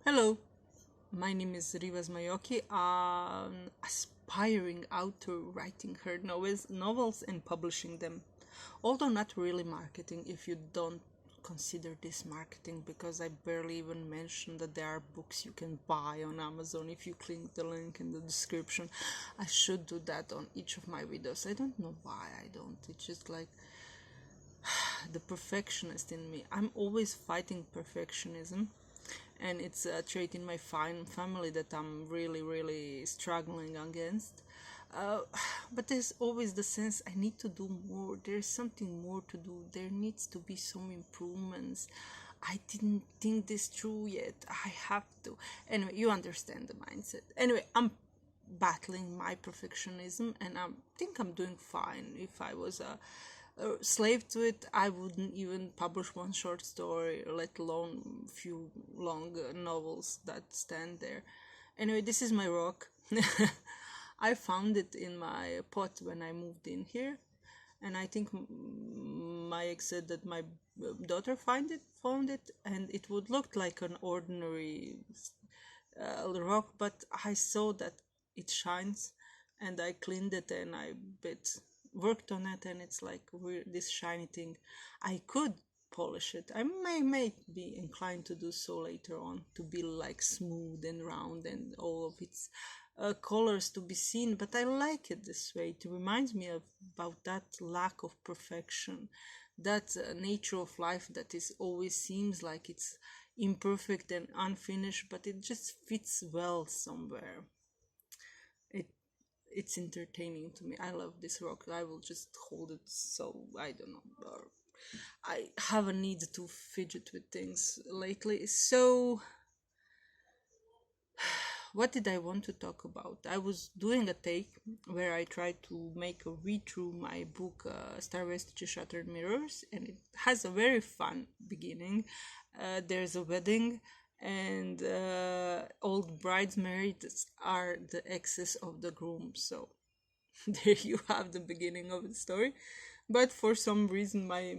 Hello, my name is Rivas Mayoki, an aspiring author writing her novels and publishing them. Although not really marketing if you don't consider this marketing, because I barely even mention that there are books you can buy on Amazon if you click the link in the description. I should do that on each of my videos. I don't know why I don't. It's just like the perfectionist in me. I'm always fighting perfectionism, and it's a trait in my fine family that I'm really struggling against. Uh, but there's always the sense I need to do more. There's something more to do. There needs to be some improvements. I didn't think this through yet. I have to. Anyway, you understand the mindset. Anyway, I'm battling my perfectionism, and I think I'm doing fine. If I was a slave to it, I wouldn't even publish one short story, let alone few long novels that stand there. Anyway, this is my rock. I found it in my pot when I moved in here, and I think my ex said that my daughter found it, and it would look like an ordinary rock, but I saw that it shines, and I cleaned it and I bit worked on it, and it's like this shiny thing. I could polish it. I may be inclined to do so later on, to be like smooth and round and all of its colors to be seen, but I like it this way. It reminds me of about that lack of perfection, that nature of life that is always seems like it's imperfect and unfinished, but it just fits well somewhere. It it's entertaining to me. I love this rock. I will just hold it, so I don't know. Or I have a need to fidget with things lately. So what did I want to talk about? I was doing a take where I tried to make a read through my book, Star Vestige Shattered Mirrors, and it has a very fun beginning. There's a wedding, and old bridesmaids are the exes of the groom. So there you have the beginning of the story. But for some reason my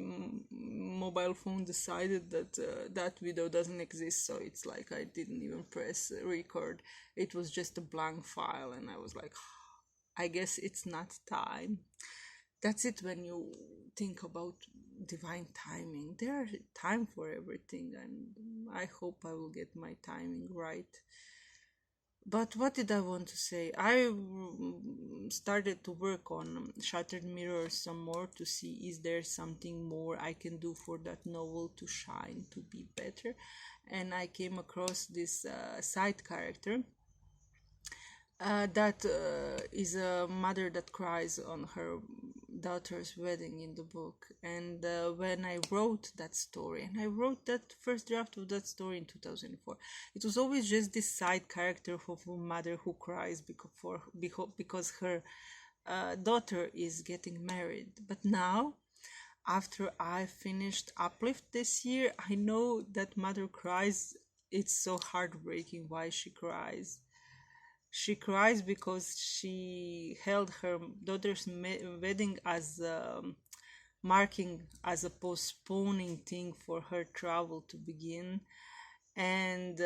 mobile phone decided that that video doesn't exist, so it's like I didn't even press record. It was just a blank file, and I was like, I guess it's not time. That's it. When you think about divine timing, there is time for everything, and I hope I will get my timing right. But what did I want to say? I started to work on Shattered Mirrors some more to see is there something more I can do for that novel to shine, to be better. And I came across this side character that is a mother that cries on her daughter's wedding in the book. And when I wrote that story, and I wrote that first draft of that story in 2004, it was always just this side character of a mother who cries because her daughter is getting married. But now, after I finished Uplift this year, I know that mother cries. It's so heartbreaking why she cries. She cries because she held her daughter's wedding as marking as a postponing thing for her travel to begin. And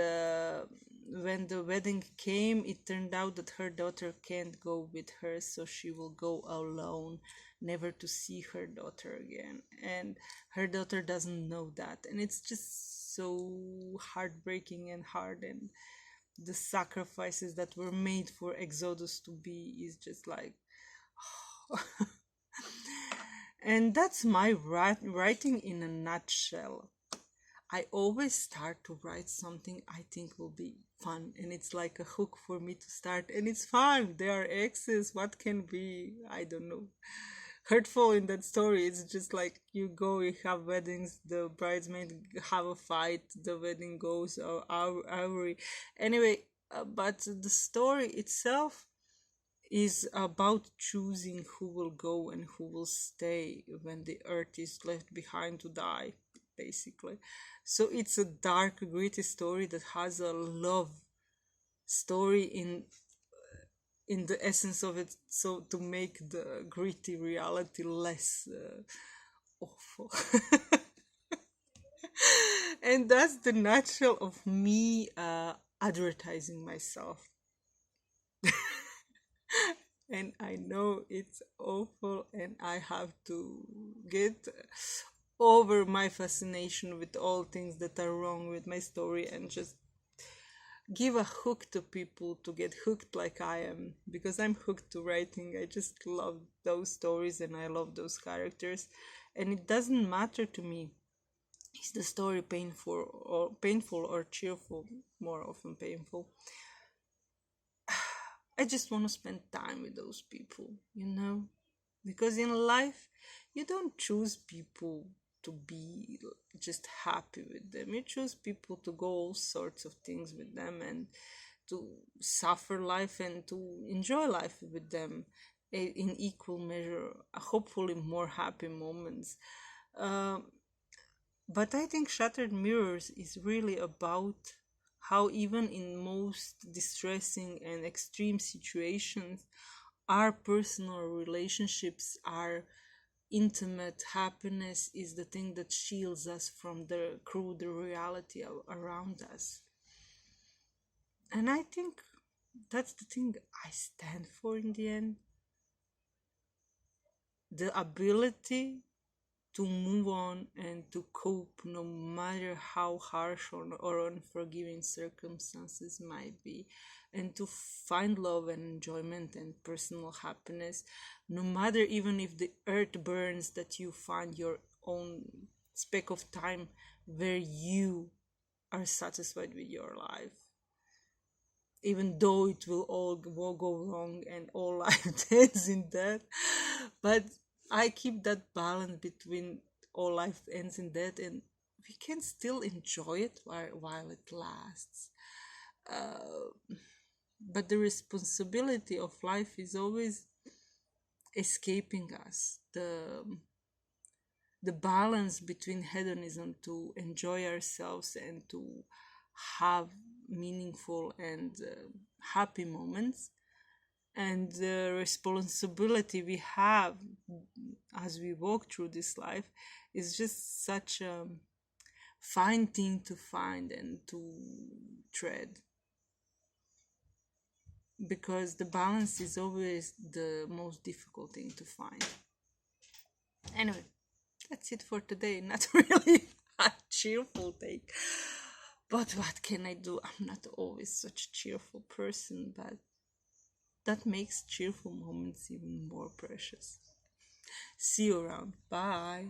when the wedding came, it turned out that her daughter can't go with her, so she will go alone, never to see her daughter again. And her daughter doesn't know that. And it's just so heartbreaking and hard. And the sacrifices that were made for Exodus to be is just like. And that's my writing in a nutshell. I always start to write something I think will be fun, and it's like a hook for me to start, and it's fun. There are exes. What can be, I don't know, hurtful in that story? It's just like you go, you have weddings, the bridesmaid have a fight, the wedding goes hour. Anyway, but the story itself is about choosing who will go and who will stay when the earth is left behind to die, basically. So it's a dark, gritty story that has a love story in the essence of it, so to make the gritty reality less awful. And that's the natural of me advertising myself. And I know it's awful, and I have to get over my fascination with all things that are wrong with my story and just give a hook to people to get hooked like I am, because I'm hooked to writing. I just love those stories and I love those characters, and it doesn't matter to me is the story painful or cheerful, more often painful. I just want to spend time with those people, because in life you don't choose people to be just happy with them. You choose people to go all sorts of things with them and to suffer life and to enjoy life with them in equal measure, hopefully more happy moments. Um, but I think Shattered Mirrors is really about how, even in most distressing and extreme situations, our personal relationships, our intimate happiness is the thing that shields us from the crude reality around us. And I think that's the thing I stand for in the end, the ability to move on and to cope no matter how harsh or unforgiving circumstances might be, and to find love and enjoyment and personal happiness no matter, even if the earth burns, that you find your own speck of time where you are satisfied with your life, even though it will go wrong and all life ends in death. But I keep that balance between all life ends in death, and we can still enjoy it while it lasts. But the responsibility of life is always escaping us. The balance between hedonism, to enjoy ourselves and to have meaningful and happy moments, and the responsibility we have as we walk through this life, is just such a fine thing to find and to tread, because the balance is always the most difficult thing to find. Anyway, that's it for today. Not really a cheerful take, but what can I do? I'm not always such a cheerful person, but that makes cheerful moments even more precious. See you around. Bye.